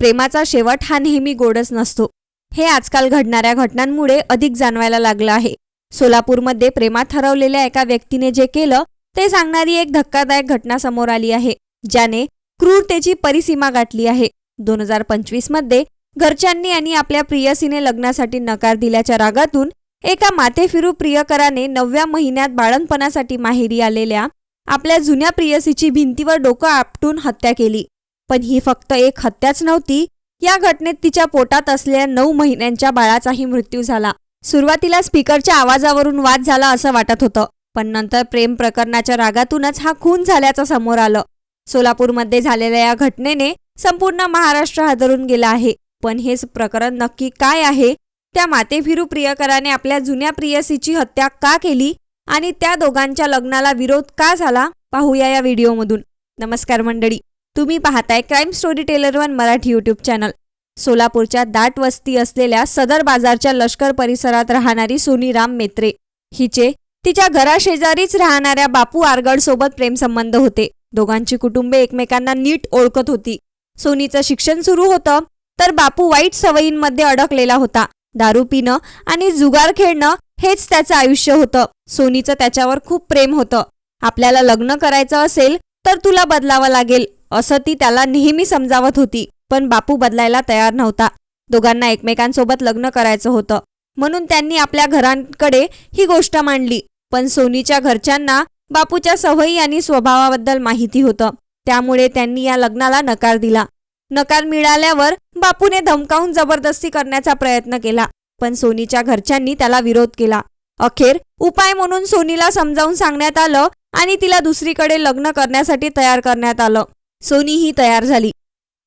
प्रेमाचा शेवट हा नेहमी गोडच नसतो, हे आजकाल घडणाऱ्या घटनांमुळे अधिक जाणवायला लागलं आहे। सोलापूरमध्ये प्रेमात हरवलेल्या एका व्यक्तीने जे केलं ते सांगणारी एक धक्कादायक घटना समोर आली आहे, ज्याने क्रूरतेची परिसीमा गाठली आहे। 2025 मध्ये घरच्यांनी आणि आपल्या प्रियसीने लग्नासाठी नकार दिल्याच्या रागातून एका माथेफिरू प्रियकराने 9व्या महिन्यात बाळंतपणासाठी माहेरी आलेल्या आपल्या जुन्या प्रियसीची भिंतीवर डोकं आपटून हत्या केली। पण ही फक्त एक हत्याच नव्हती, या घटनेत तिच्या पोटात असलेल्या 9 महिन्यांच्या बाळाचाही मृत्यू झाला। सुरुवातीला स्पीकरच्या आवाजावरून वाद झाला असं वाटत होतं, पण नंतर प्रेम प्रकरणाच्या रागातूनच हा खून झाल्याचं समोर आलं। सोलापूरमध्ये झालेल्या या घटनेने संपूर्ण महाराष्ट्र हादरून गेला आहे। पण हे प्रकरण नक्की काय आहे, त्या माथेफिरू प्रियकराने आपल्या जुन्या प्रियसीची हत्या का केली आणि त्या दोघांच्या लग्नाला विरोध का झाला, पाहूया या व्हिडिओमधून। नमस्कार मंडळी, तुम्ही पाहताय crime story teller 1 Marathi YouTube channel. सोलापूरच्या दाट वस्ती असलेल्या सदर बाजारच्या लष्कर परिसरात राहणारी सोनी राम मेत्रे हिचे तिच्या घराशेजारीच राहणाऱ्या बापू आरगड सोबत प्रेमसंबंध होते। दोघांची कुटुंबे एकमेकांना नीट ओळखत होती। सोनीचं शिक्षण सुरू होतं तर बापू वाईट सवयींमध्ये अडकलेला होता। दारू पिणं आणि जुगार खेळणं हेच त्याचं आयुष्य होतं। सोनीचं त्याच्यावर खूप प्रेम होतं। आपल्याला लग्न करायचं असेल तर तुला बदलावं लागेल असं ती त्याला नेहमी समजावत होती, पण बापू बदलायला तयार नव्हता। दोघांना एकमेकांसोबत लग्न करायचं होतं म्हणून त्यांनी आपल्या घरांकडे ही गोष्ट मांडली, पण सोनीच्या घरच्यांना बापूच्या सवयी आणि स्वभावाबद्दल माहिती होतं, त्यामुळे त्यांनी या लग्नाला नकार दिला। नकार मिळाल्यावर बापूने धमकावून जबरदस्ती करण्याचा प्रयत्न केला, पण सोनीच्या घरच्यांनी त्याला विरोध केला। अखेर उपाय म्हणून सोनीला समजावून सांगण्यात आलं आणि तिला दुसरीकडे लग्न करण्यासाठी तयार करण्यात आलं। सोनी ही तयार झाली।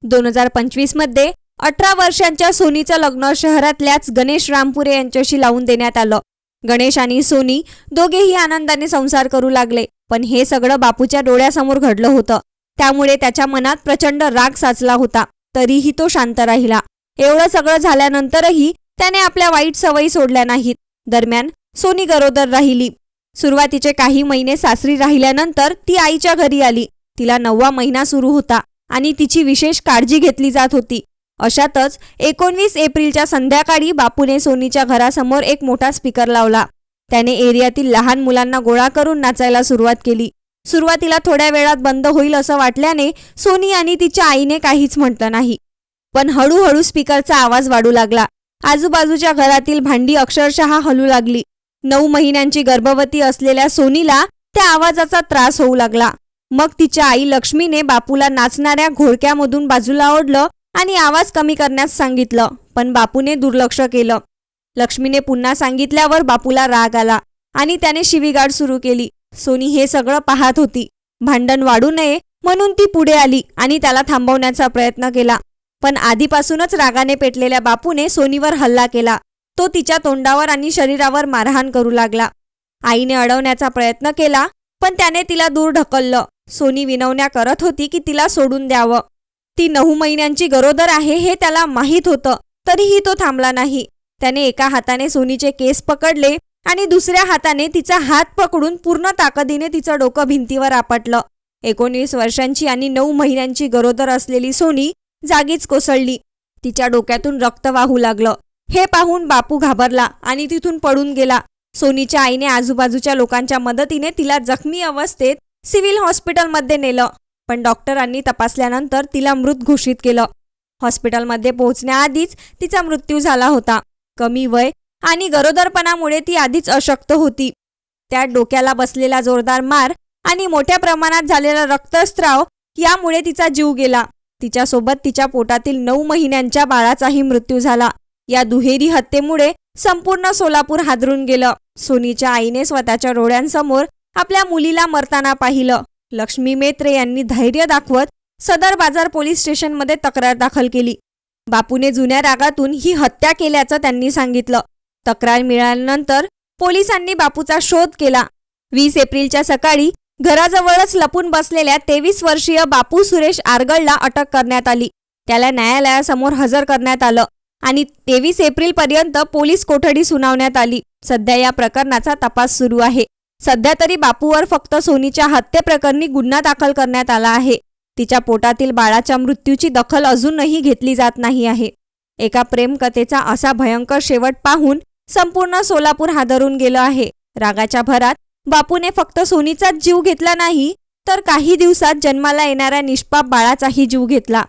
2025 मध्ये 18 वर्षांच्या सोनीचं लग्न शहरातल्याच गणेश रामपुरे यांच्याशी लावून देण्यात आलं। गणेश आणि सोनी दोघेही आनंदाने संसार करू लागले, पण हे सगळं बापूच्या डोळ्यासमोर घडलं होतं, त्यामुळे त्याच्या मनात प्रचंड राग साचला होता। तरीही तो शांत राहिला। एवढं सगळं झाल्यानंतरही त्याने आपल्या वाईट सवयी सोडल्या नाहीत। दरम्यान सोनी गरोदर राहिली। सुरुवातीचे काही महिने सासरी राहिल्यानंतर ती आईच्या घरी आली। तिला 9वा महिना सुरू होता आणि तिची विशेष काळजी घेतली जात होती। अशातच 19 एप्रिलच्या संध्याकाळी बापूने सोनीच्या घरासमोर एक मोठा स्पीकर लावला। त्याने एरियातील लहान मुलांना गोळा करून नाचायला सुरुवात केली। सुरुवातीला थोड्या वेळात बंद होईल असं वाटल्याने सोनी आणि तिच्या आईने काहीच म्हटलं नाही, पण हळूहळू स्पीकरचा आवाज वाढू लागला। आजूबाजूच्या घरातील भांडी अक्षरशः हलू लागली। 9 महिन्यांची गर्भवती असलेल्या सोनीला त्या आवाजाचा त्रास होऊ लागला। मग तिच्या आई लक्ष्मीने बापूला नाचणाऱ्या घोळक्यामधून बाजूला ओढलं आणि आवाज कमी करण्यास सांगितलं, पण बापूने दुर्लक्ष केलं। लक्ष्मीने पुन्हा सांगितल्यावर बापूला राग आला आणि त्याने शिवीगाळ सुरू केली। सोनी हे सगळं पाहत होती। भांडण वाढू नये म्हणून ती पुढे आली आणि त्याला थांबवण्याचा प्रयत्न केला, पण आधीपासूनच रागाने पेटलेल्या बापूने सोनीवर हल्ला केला। तो तिच्या तोंडावर आणि शरीरावर मारहाण करू लागला। आईने अडवण्याचा प्रयत्न केला, पण त्याने तिला दूर ढकललं। सोनी विनवण्या करत होती की तिला सोडून द्यावं। ती 9 महिन्यांची गरोदर आहे हे त्याला माहीत होतं, तरीही तो थांबला नाही। त्याने एका हाताने सोनीचे केस पकडले आणि दुसऱ्या हाताने तिचा हात पकडून पूर्ण ताकदीने तिचं डोकं भिंतीवर आपटलं। 19 वर्षांची आणि 9 महिन्यांची गरोदर असलेली सोनी जागीच कोसळली। तिच्या डोक्यातून रक्त वाहू लागलं। हे पाहून बापू घाबरला आणि तिथून पळून गेला। सोनीच्या आईने आजूबाजूच्या लोकांच्या मदतीने तिला जखमी अवस्थेत सिव्हिल हॉस्पिटलमध्ये नेलं, पण डॉक्टरांनी तपासल्यानंतर तिला मृत घोषित केलं। हॉस्पिटलमध्ये पोहोचण्याआधीच तिचा मृत्यू झाला होता। कमी वय आणि गरोदरपणामुळे ती आधीच अशक्त होती। त्या डोक्याला बसलेला जोरदार मार आणि मोठ्या प्रमाणात झालेला रक्तस्राव यामुळे तिचा जीव गेला। तिच्यासोबत तिच्या पोटातील 9 महिन्यांच्या बाळाचाही मृत्यू झाला। या दुहेरी हत्येमुळे संपूर्ण सोलापूर हादरून गेलं। सोनीच्या आईने स्वतःच्या डोळ्यांसमोर आपल्या मुलीला मरताना पाहिलं। लक्ष्मी मेत्रे यांनी धैर्य दाखवत सदर बाजार पोलीस स्टेशनमध्ये तक्रार दाखल केली। बापूने जुन्या रागातून ही हत्या केल्याचं त्यांनी सांगितलं। तक्रार मिळाल्यानंतर पोलिसांनी बापूचा शोध केला। 20 एप्रिलच्या सकाळी घराजवळच लपून बसलेल्या 23 वर्षीय बापू सुरेश आरगडला अटक करण्यात आली। त्याला न्यायालयासमोर हजर करण्यात आलं आणि 23 एप्रिल पर्यंत पोलीस कोठडी सुनावण्यात आली। सध्या या प्रकरणाचा तपास सुरू आहे। सध्या तरी बापूवर फक्त सोनीच्या हत्येप्रकरणी गुन्हा दाखल करण्यात आला आहे। तिच्या पोटातील बाळाच्या मृत्यूची दखल अजूनही घेतली जात नाही आहे. एका प्रेमकथेचा असा भयंकर शेवट पाहून संपूर्ण सोलापूर हादरून गेलं आहे. रागाच्या भरात बापूने फक्त सोनीचाच जीव घेतला नाही, तर काही दिवसात जन्माला येणाऱ्या निष्पाप बाळाचाही जीव घेतला.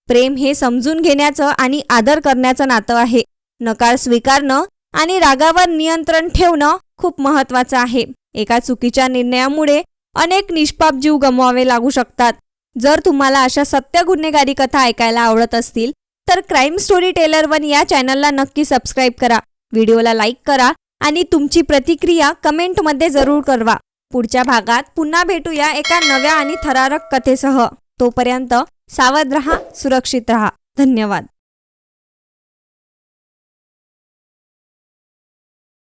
प्रेम हे समजून घेण्याचं आणि आदर करण्याचं नातं आहे. नकार स्वीकारणं आणि रागावर नियंत्रण ठेवणं खूप महत्त्वाचं आहे. एका चुकीच्या निर्णयामुळे अनेक निष्पाप जीव गमवावे लागू शकतात. जर तुम्हाला अशा सत्य गुन्हेगारी कथा ऐकायला आवडत असतील तर क्राईम स्टोरी टेलर 1 या चॅनलला नक्की सबस्क्राईब करा. व्हिडिओला लाईक करा आणि तुमची प्रतिक्रिया कमेंटमध्ये जरूर कळवा. पुढच्या भागात पुन्हा भेटूया एका नव्या आणि थरारक कथेसह. तोपर्यंत सावध रहा, सुरक्षित रहा. धन्यवाद.